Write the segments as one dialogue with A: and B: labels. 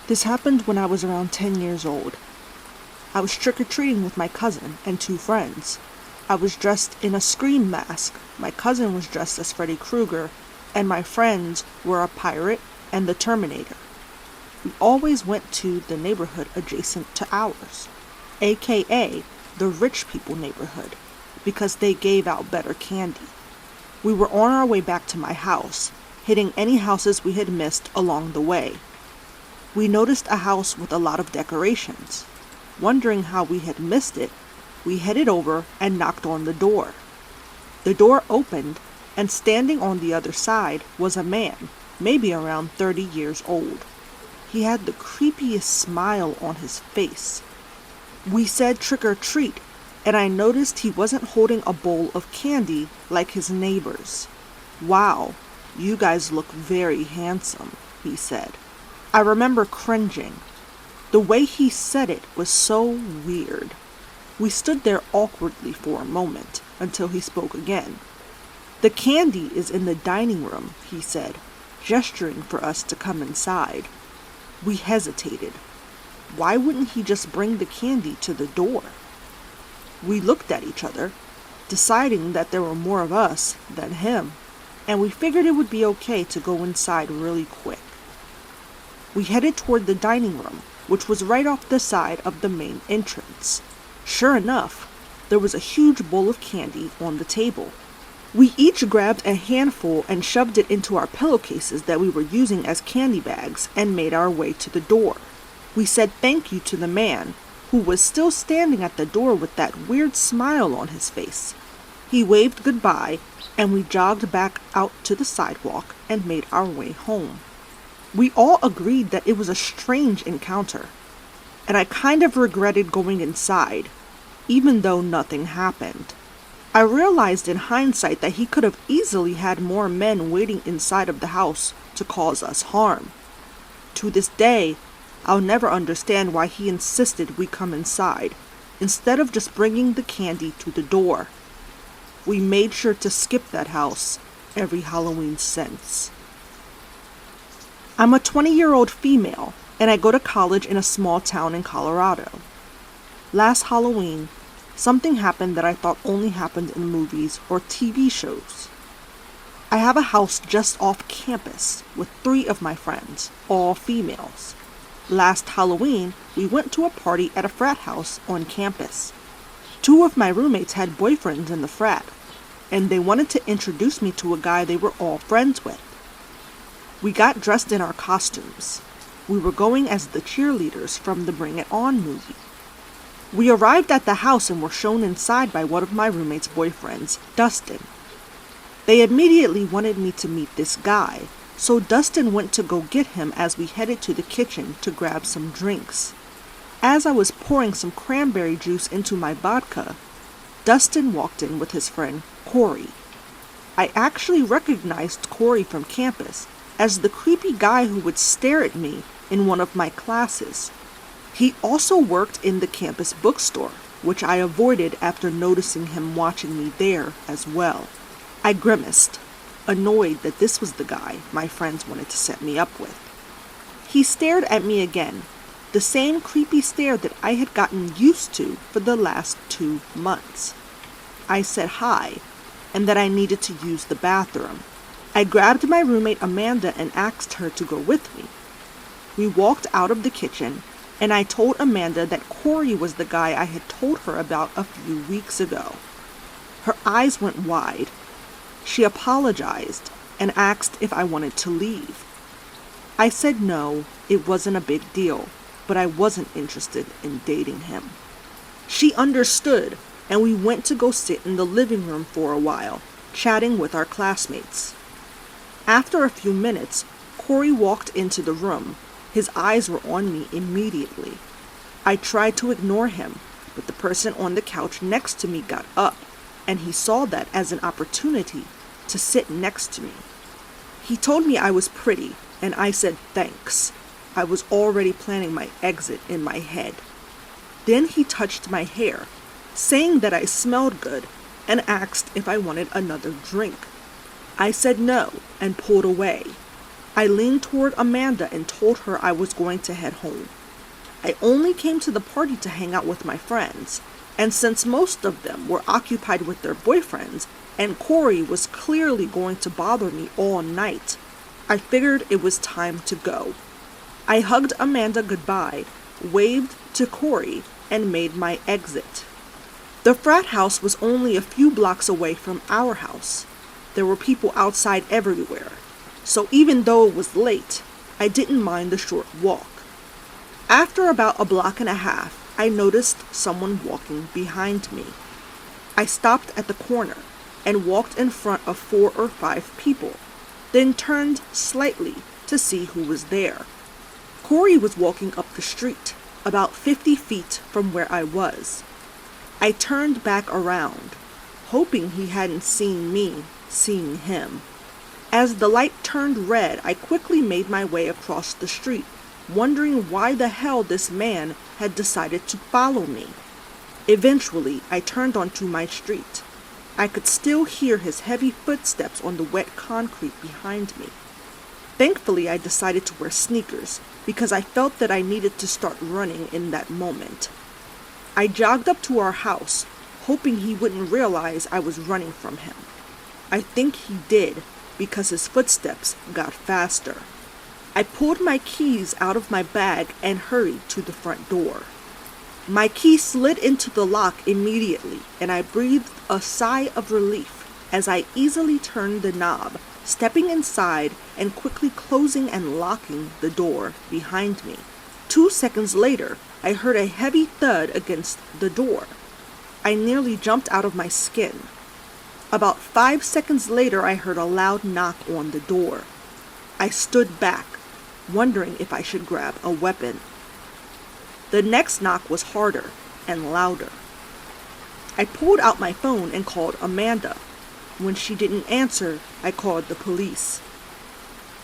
A: This happened when I was around 10 years old. I was trick-or-treating with my cousin and 2 friends. I was dressed in a Scream mask, my cousin was dressed as Freddy Krueger, and my friends were a pirate and the Terminator. We always went to the neighborhood adjacent to ours, aka the rich people neighborhood, because they gave out better candy. We were on our way back to my house, hitting any houses we had missed along the way. We noticed a house with a lot of decorations. Wondering how we had missed it, we headed over and knocked on the door. The door opened, and standing on the other side was a man, maybe around 30 years old. He had the creepiest smile on his face. We said trick or treat, and I noticed he wasn't holding a bowl of candy like his neighbors. "Wow, you guys look very handsome," he said. I remember cringing. The way he said it was so weird. We stood there awkwardly for a moment until he spoke again. "The candy is in the dining room," he said, gesturing for us to come inside. We hesitated. Why wouldn't he just bring the candy to the door? We looked at each other, deciding that there were more of us than him, and we figured it would be okay to go inside really quick. We headed toward the dining room, which was right off the side of the main entrance. Sure enough, there was a huge bowl of candy on the table. We each grabbed a handful and shoved it into our pillowcases that we were using as candy bags and made our way to the door. We said thank you to the man, who was still standing at the door with that weird smile on his face. He waved goodbye, and we jogged back out to the sidewalk and made our way home. We all agreed that it was a strange encounter, and I kind of regretted going inside, even though nothing happened. I realized in hindsight that he could have easily had more men waiting inside of the house to cause us harm. To this day, I'll never understand why he insisted we come inside, instead of just bringing the candy to the door. We made sure to skip that house every Halloween since. I'm a 20-year-old female, and I go to college in a small town in Colorado. Last Halloween, something happened that I thought only happened in movies or TV shows. I have a house just off campus with 3 of my friends, all females. Last Halloween, we went to a party at a frat house on campus. 2 of my roommates had boyfriends in the frat, and they wanted to introduce me to a guy they were all friends with. We got dressed in our costumes. We were going as the cheerleaders from the Bring It On movie. We arrived at the house and were shown inside by one of my roommate's boyfriends, Dustin. They immediately wanted me to meet this guy, so Dustin went to go get him as we headed to the kitchen to grab some drinks. As I was pouring some cranberry juice into my vodka, Dustin walked in with his friend, Corey. I actually recognized Corey from campus as the creepy guy who would stare at me in one of my classes. He also worked in the campus bookstore, which I avoided after noticing him watching me there as well. I grimaced, annoyed that this was the guy my friends wanted to set me up with. He stared at me again, the same creepy stare that I had gotten used to for the last 2 months. I said hi, and that I needed to use the bathroom. I grabbed my roommate Amanda and asked her to go with me. We walked out of the kitchen, and I told Amanda that Corey was the guy I had told her about a few weeks ago. Her eyes went wide. She apologized and asked if I wanted to leave. I said no, it wasn't a big deal, but I wasn't interested in dating him. She understood, and we went to go sit in the living room for a while, chatting with our classmates. After a few minutes, Corey walked into the room. His eyes were on me immediately. I tried to ignore him, but the person on the couch next to me got up, and he saw that as an opportunity to sit next to me. He told me I was pretty, and I said thanks. I was already planning my exit in my head. Then he touched my hair, saying that I smelled good, and asked if I wanted another drink. I said no and pulled away. I leaned toward Amanda and told her I was going to head home. I only came to the party to hang out with my friends, and since most of them were occupied with their boyfriends, and Corey was clearly going to bother me all night, I figured it was time to go. I hugged Amanda goodbye, waved to Corey, and made my exit. The frat house was only a few blocks away from our house. There were people outside everywhere, so even though it was late, I didn't mind the short walk. After about a block and a half, I noticed someone walking behind me. I stopped at the corner and walked in front of 4 or 5 people, then turned slightly to see who was there. Corey was walking up the street, about 50 feet from where I was. I turned back around, hoping he hadn't seen me seeing him. As the light turned red, I quickly made my way across the street, wondering why the hell this man had decided to follow me. Eventually, I turned onto my street. I could still hear his heavy footsteps on the wet concrete behind me. Thankfully, I decided to wear sneakers because I felt that I needed to start running in that moment. I jogged up to our house, hoping he wouldn't realize I was running from him. I think he did, because his footsteps got faster. I pulled my keys out of my bag and hurried to the front door. My key slid into the lock immediately, and I breathed a sigh of relief as I easily turned the knob, stepping inside and quickly closing and locking the door behind me. 2 seconds later, I heard a heavy thud against the door. I nearly jumped out of my skin. About 5 seconds later, I heard a loud knock on the door. I stood back, wondering if I should grab a weapon. The next knock was harder and louder. I pulled out my phone and called Amanda. When she didn't answer, I called the police.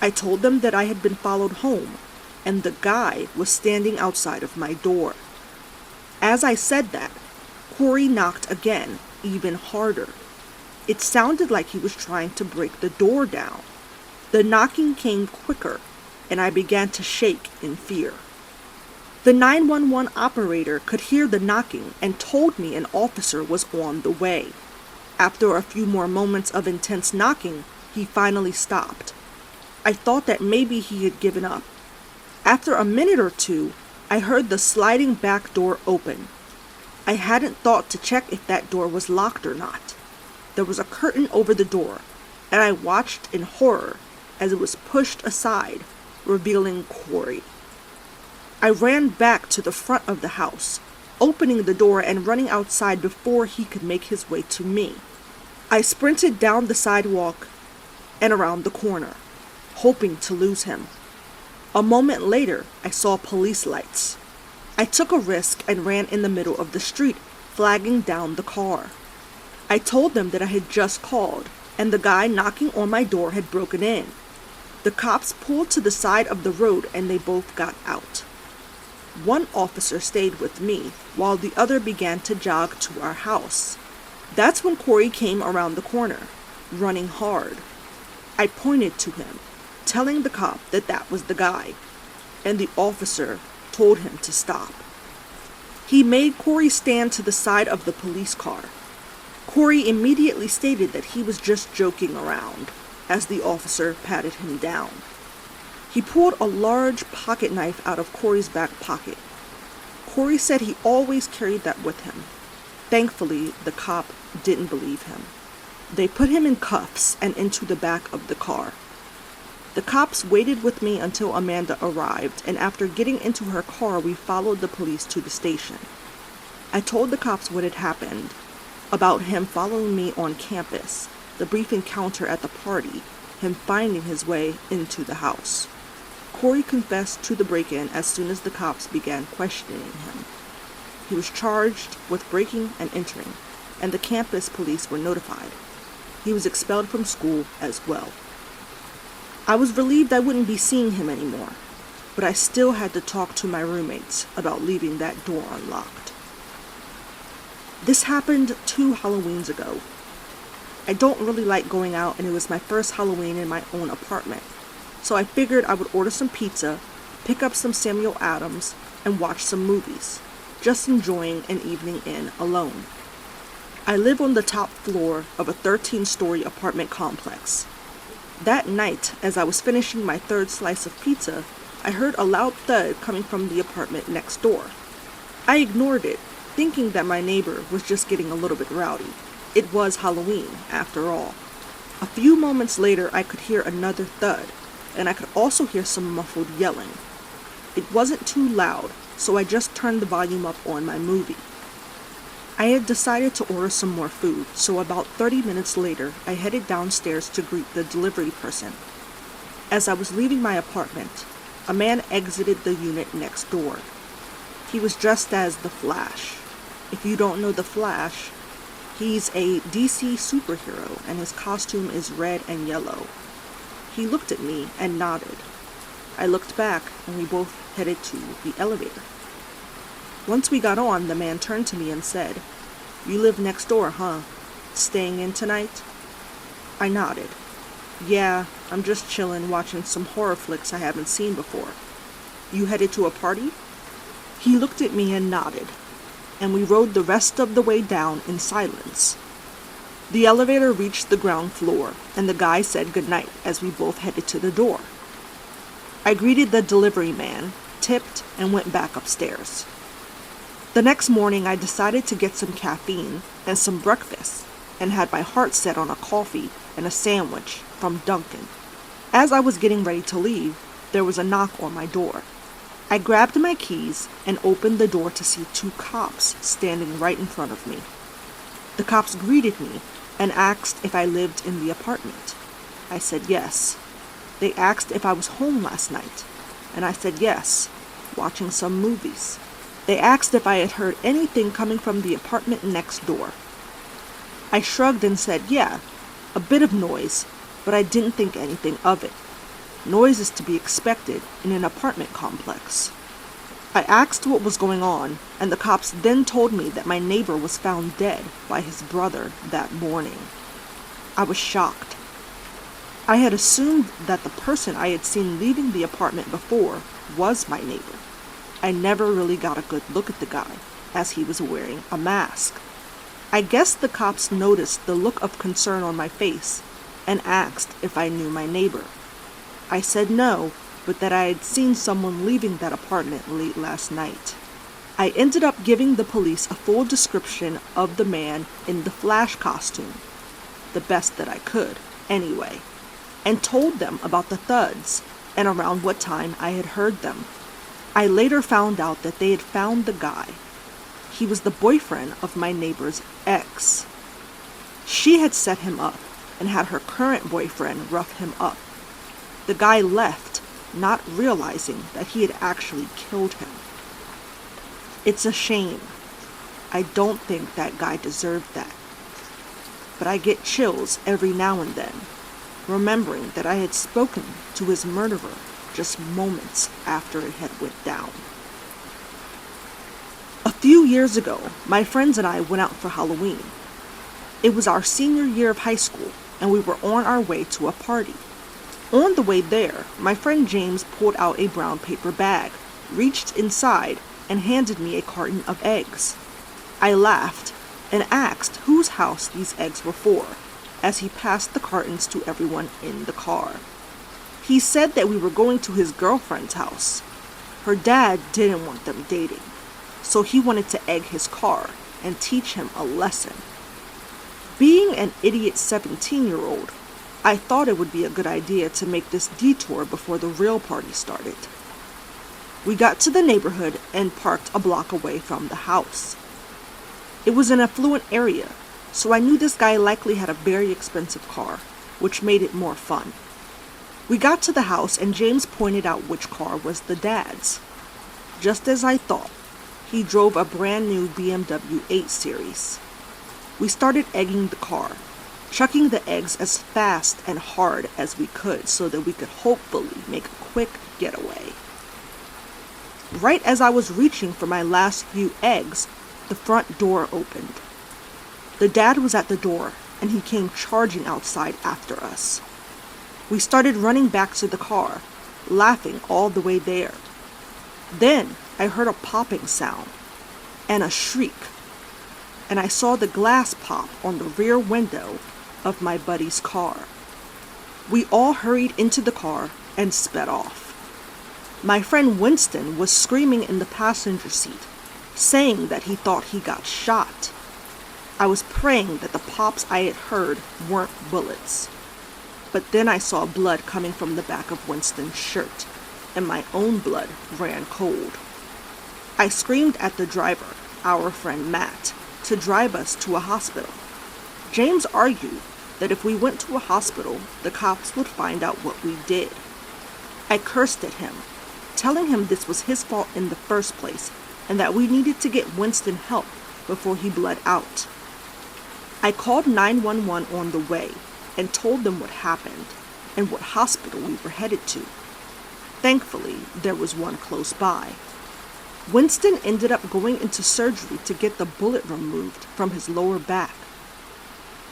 A: I told them that I had been followed home, and the guy was standing outside of my door. As I said that, Corey knocked again, even harder. It sounded like he was trying to break the door down. The knocking came quicker, and I began to shake in fear. The 911 operator could hear the knocking and told me an officer was on the way. After a few more moments of intense knocking, he finally stopped. I thought that maybe he had given up. After a minute or two, I heard the sliding back door open. I hadn't thought to check if that door was locked or not. There was a curtain over the door, and I watched in horror as it was pushed aside, revealing Corey. I ran back to the front of the house, opening the door and running outside before he could make his way to me. I sprinted down the sidewalk and around the corner, hoping to lose him. A moment later, I saw police lights. I took a risk and ran in the middle of the street, flagging down the car. I told them that I had just called, and the guy knocking on my door had broken in. The cops pulled to the side of the road and they both got out. One officer stayed with me, while the other began to jog to our house. That's when Corey came around the corner, running hard. I pointed to him, telling the cop that that was the guy, and the officer told him to stop. He made Corey stand to the side of the police car. Corey immediately stated that he was just joking around, as the officer patted him down. He pulled a large pocket knife out of Corey's back pocket. Corey said he always carried that with him. Thankfully, the cop didn't believe him. They put him in cuffs and into the back of the car. The cops waited with me until Amanda arrived, and after getting into her car, we followed the police to the station. I told the cops what had happened, about him following me on campus, the brief encounter at the party, him finding his way into the house. Corey confessed to the break-in as soon as the cops began questioning him. He was charged with breaking and entering, and the campus police were notified. He was expelled from school as well. I was relieved I wouldn't be seeing him anymore, but I still had to talk to my roommates about leaving that door unlocked. This happened 2 Halloweens ago. I don't really like going out, and it was my first Halloween in my own apartment. so I figured I would order some pizza, pick up some Samuel Adams, and watch some movies, just enjoying an evening in alone. I live on the top floor of a 13-story apartment complex. That night, as I was finishing my third slice of pizza, I heard a loud thud coming from the apartment next door. I ignored it, thinking that my neighbor was just getting a little bit rowdy. It was Halloween, after all. A few moments later, I could hear another thud, and I could also hear some muffled yelling. It wasn't too loud, so I just turned the volume up on my movie. I had decided to order some more food, so about 30 minutes later, I headed downstairs to greet the delivery person. As I was leaving my apartment, a man exited the unit next door. He was dressed as the Flash. If you don't know the Flash, he's a DC superhero, and his costume is red and yellow. He looked at me and nodded. I looked back, and we both headed to the elevator. Once we got on, the man turned to me and said, "You live next door, huh? Staying in tonight?" I nodded. "Yeah, I'm just chillin', watching some horror flicks I haven't seen before." "You headed to a party?" He looked at me and nodded, and we rode the rest of the way down in silence. The elevator reached the ground floor, and the guy said goodnight as we both headed to the door. I greeted the delivery man, tipped, and went back upstairs. The next morning, I decided to get some caffeine and some breakfast, and had my heart set on a coffee and a sandwich from Dunkin'. As I was getting ready to leave, there was a knock on my door. I grabbed my keys and opened the door to see 2 cops standing right in front of me. The cops greeted me and asked if I lived in the apartment. I said yes. They asked if I was home last night, and I said yes, watching some movies. They asked if I had heard anything coming from the apartment next door. I shrugged and said yeah, a bit of noise, but I didn't think anything of it. Noise is to be expected in an apartment complex. I asked what was going on, and the cops then told me that my neighbor was found dead by his brother that morning. I was shocked. I had assumed that the person I had seen leaving the apartment before was my neighbor. I never really got a good look at the guy, as he was wearing a mask. I guess the cops noticed the look of concern on my face and asked if I knew my neighbor. I said no, but that I had seen someone leaving that apartment late last night. I ended up giving the police a full description of the man in the Flash costume, the best that I could, anyway, and told them about the thuds and around what time I had heard them. I later found out that they had found the guy. He was the boyfriend of my neighbor's ex. She had set him up and had her current boyfriend rough him up. The guy left, not realizing that he had actually killed him. It's a shame. I don't think that guy deserved that. But I get chills every now and then, remembering that I had spoken to his murderer just moments after it had went down. A few years ago, my friends and I went out for Halloween. It was our senior year of high school, and we were on our way to a party. On the way there, my friend James pulled out a brown paper bag, reached inside, and handed me a carton of eggs. I laughed and asked whose house these eggs were for, as he passed the cartons to everyone in the car. He said that we were going to his girlfriend's house. Her dad didn't want them dating, so he wanted to egg his car and teach him a lesson. Being an idiot 17-year-old, I thought it would be a good idea to make this detour before the real party started. We got to the neighborhood and parked a block away from the house. It was an affluent area, so I knew this guy likely had a very expensive car, which made it more fun. We got to the house and James pointed out which car was the dad's. Just as I thought, he drove a brand new BMW 8 Series. We started egging the car, chucking the eggs as fast and hard as we could so that we could hopefully make a quick getaway. Right as I was reaching for my last few eggs, the front door opened. The dad was at the door, and he came charging outside after us. We started running back to the car, laughing all the way there. Then I heard a popping sound and a shriek, and I saw the glass pop on the rear window of my buddy's car. We all hurried into the car and sped off. My friend Winston was screaming in the passenger seat, saying that he thought he got shot. I was praying that the pops I had heard weren't bullets. But then I saw blood coming from the back of Winston's shirt, and my own blood ran cold. I screamed at the driver, our friend Matt, to drive us to a hospital. James argued that if we went to a hospital, the cops would find out what we did. I cursed at him, telling him this was his fault in the first place, and that we needed to get Winston help before he bled out. I called 911 on the way and told them what happened and what hospital we were headed to. Thankfully, there was one close by. Winston ended up going into surgery to get the bullet removed from his lower back.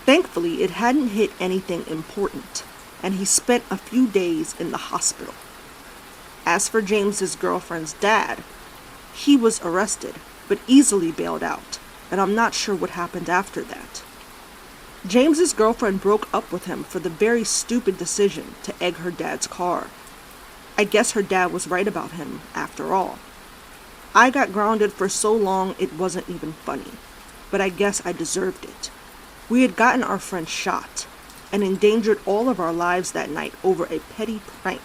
A: Thankfully, it hadn't hit anything important, and he spent a few days in the hospital. As for James's girlfriend's dad, he was arrested, but easily bailed out, and I'm not sure what happened after that. James's girlfriend broke up with him for the very stupid decision to egg her dad's car. I guess her dad was right about him, after all. I got grounded for so long it wasn't even funny, but I guess I deserved it. We had gotten our friend shot, and endangered all of our lives that night over a petty prank.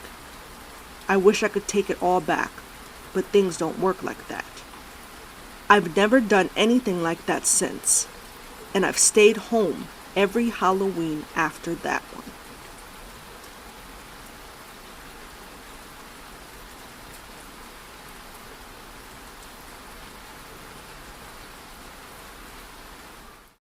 A: I wish I could take it all back, but things don't work like that. I've never done anything like that since, and I've stayed home every Halloween after that one.